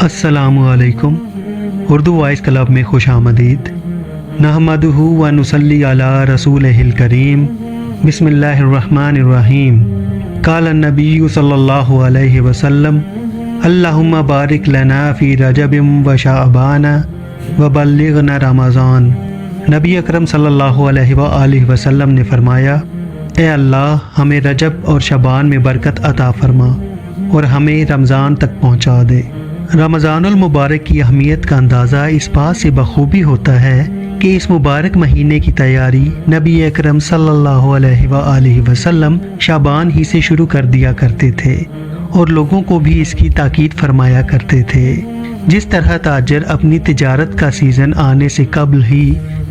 अस्सलामु अलैकुम। Urdu voice club में खुश आमदीद। नहमदुहु व नुसल्ली अला रसूलिहिल करीम। बिस्मिल्लाहिर्रहमानिर्रहीम। क़ाल नबी सल्लल्लाहु अलैहि वसल्लम अल्लाहुम्मा बारिक लना फ़ी रजबिम व शाबान व बल्लिगना रमज़ान। नबी अकरम सल्लल्लाहु अलैहि वसल्लम ने फरमाया, ए अल्लाह, हमें रजब और शबान में बरकत अता फरमा और हमें रमज़ान तक पहुँचा दे। रमज़ानुल मुबारक की अहमियत का अंदाज़ा इस बात से बखूबी होता है कि इस मुबारक महीने की तैयारी नबी अकरम सल्लल्लाहु अलैहि वसल्लम शाबान ही से शुरू कर दिया करते थे और लोगों को भी इसकी ताकीद फरमाया करते थे। जिस तरह ताजर अपनी तिजारत का सीज़न आने से कबल ही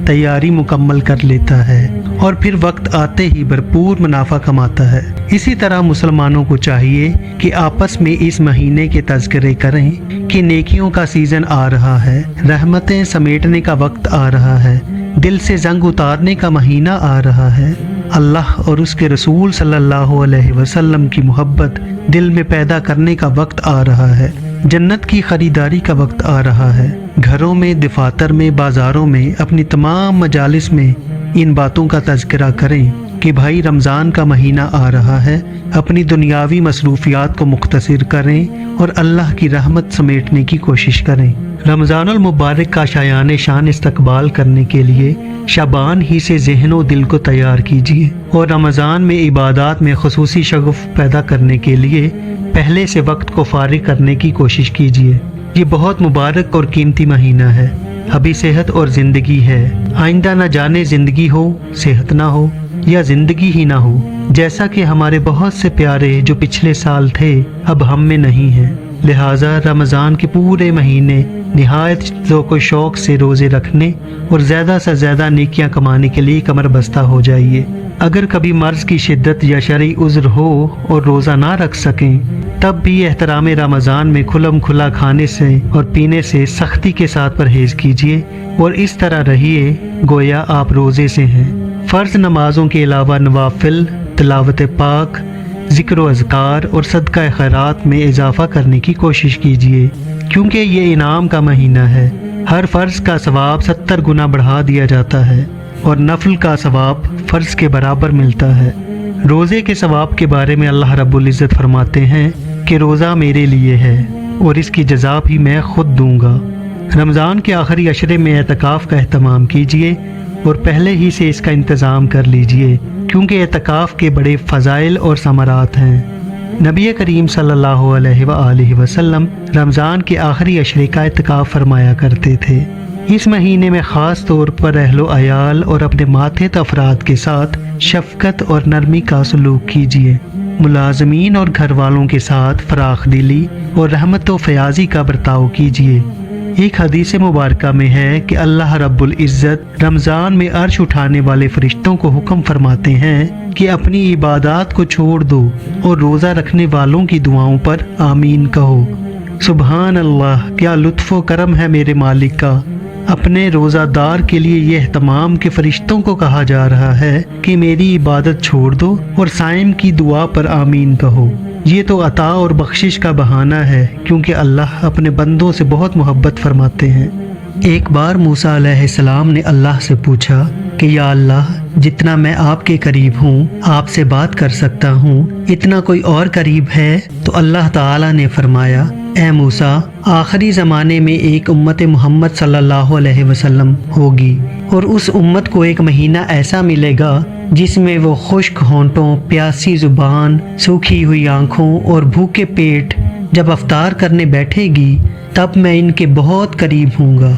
तैयारी मुकम्मल कर लेता है और फिर वक्त आते ही भरपूर मुनाफा कमाता है, इसी तरह मुसलमानों को चाहिए कि आपस में इस महीने के तज़किरे करें कि नेकियों का सीज़न आ रहा है, रहमतें समेटने का वक्त आ रहा है, दिल से जंग उतारने का महीना आ रहा है, अल्लाह और उसके रसूल सल्लल्लाहु अलैहि वसल्लम की मोहब्बत दिल में पैदा करने का वक्त आ रहा है, जन्नत की खरीदारी का वक्त आ रहा है। घरों में, दफातर में, बाज़ारों में, अपनी तमाम मजालिस में इन बातों का तज़किरा करें कि भाई रमज़ान का महीना आ रहा है, अपनी दुनियावी मसरूफियात को मुख्तसर करें और अल्लाह की रहमत समेटने की कोशिश करें। रमज़ानुल मुबारक का शायान शान इस्तकबाल करने के लिए शाबान ही से ज़हन व दिल को तैयार कीजिए और रमज़ान में इबादत में खुसूसी शगुफ पैदा करने के लिए पहले से वक्त को फारिग करने की कोशिश कीजिए। ये बहुत मुबारक और कीमती महीना है। अभी सेहत और ज़िंदगी है, आइंदा न जाने ज़िंदगी हो, सेहत ना हो या ज़िंदगी ही ना हो। जैसा कि हमारे बहुत से प्यारे जो पिछले साल थे अब हम में नहीं हैं, लिहाजा रमज़ान के पूरे महीने निहायत ज़ौक़ शौक़ से रोज़े रखने और ज़्यादा से ज़्यादा नेकियां कमाने के लिए कमर बस्ता हो जाइए। अगर कभी मर्ज़ की शिद्दत या शरई उज़्र हो और रोज़ा ना रख सकें तब भी एहतराम रमज़ान में खुलम खुला खाने से और पीने से सख्ती के साथ परहेज़ कीजिए और इस तरह रहिए गोया आप रोज़े से हैं। फ़र्ज़ नमाज़ों के अलावा नवाफिल, तिलावत पाक, ज़िक्र व अज़कार और सदका खैरात में इजाफ़ा करने की कोशिश कीजिए, क्योंकि ये इनाम का महीना है। हर फ़र्ज़ का सवाब 70 गुना बढ़ा दिया जाता है और नफल का सवाब फ़र्ज़ के बराबर मिलता है। रोज़े के सवाब के बारे में अल्लाह रब्बुल इज़्ज़त फरमाते हैं कि रोज़ा मेरे लिए है और इसकी जज़ा भी मैं खुद दूंगा। रमज़ान के आखिरी अशरे में एतकाफ़ का एहतमाम कीजिए और पहले ही से इसका इंतज़ाम कर लीजिए, क्योंकि एतकाफ़ के बड़े फ़ज़ाइल और समरात हैं। नबी करीम सल्लल्लाहु अलैहि वसल्लम रमज़ान के आखिरी अशरे का एतकाफ़ फरमाया करते थे। इस महीने में ख़ास तौर पर अहलो अयाल और अपने मातहत अफराद के साथ शफ़क़त और नरमी का सलूक कीजिए। मुलाज़मीन और घर वालों के साथ फ़राख दिली और रहमत व फ़याज़ी का बर्ताव कीजिए। एक हदीस मुबारका में है कि अल्लाह रब्बुल इज़्ज़त रमज़ान में अर्श उठाने वाले फ़रिश्तों को हुक्म फरमाते हैं कि अपनी इबादत को छोड़ दो और रोज़ा रखने वालों की दुआओं पर आमीन कहो। सुबहान अल्लाह, क्या लुत्फ़ व करम है मेरे मालिक का। अपने रोज़ादार के लिए यह एहतमाम के फ़रिश्तों को कहा जा रहा है कि मेरी इबादत छोड़ दो और साइम की दुआ पर आमीन कहो। ये तो अता और बख्शिश का बहाना है, क्योंकि अल्लाह अपने बंदों से बहुत मोहब्बत फरमाते हैं। एक बार मूसा अलैहिस्सलाम ने अल्लाह से पूछा कि या अल्लाह, जितना मैं आपके करीब हूँ, आपसे बात कर सकता हूँ, इतना कोई और करीब है? तो अल्लाह ताला ने फरमाया, ए मूसा, आखिरी ज़माने में एक उम्मत मोहम्मद सल्लल्लाहु अलैहि वसल्लम होगी और उस उम्मत को एक महीना ऐसा मिलेगा जिसमें वो खुश्क होंठों, प्यासी ज़ुबान, सूखी हुई आँखों और भूखे पेट जब अफ्तार करने बैठेगी तब मैं इनके बहुत करीब हूँगा।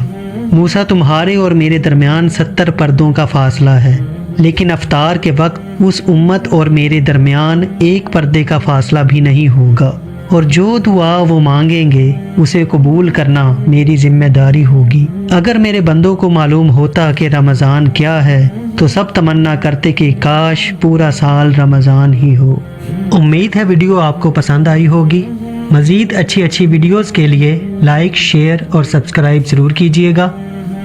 मूसा, तुम्हारे और मेरे दरमियान 70 पर्दों का फासला है, लेकिन अफ्तार के वक्त उस उम्मत और मेरे दरमियान एक पर्दे का फासला भी नहीं होगा और जो दुआ वो मांगेंगे उसे कबूल करना मेरी जिम्मेदारी होगी। अगर मेरे बंदों को मालूम होता कि रमज़ान क्या है तो सब तमन्ना करते कि काश पूरा साल रमज़ान ही हो। उम्मीद है वीडियो आपको पसंद आई होगी। मज़ीद अच्छी वीडियोस के लिए लाइक, शेयर और सब्सक्राइब ज़रूर कीजिएगा।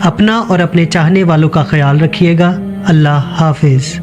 अपना और अपने चाहने वालों का ख्याल रखिएगा। अल्लाह हाफिज़।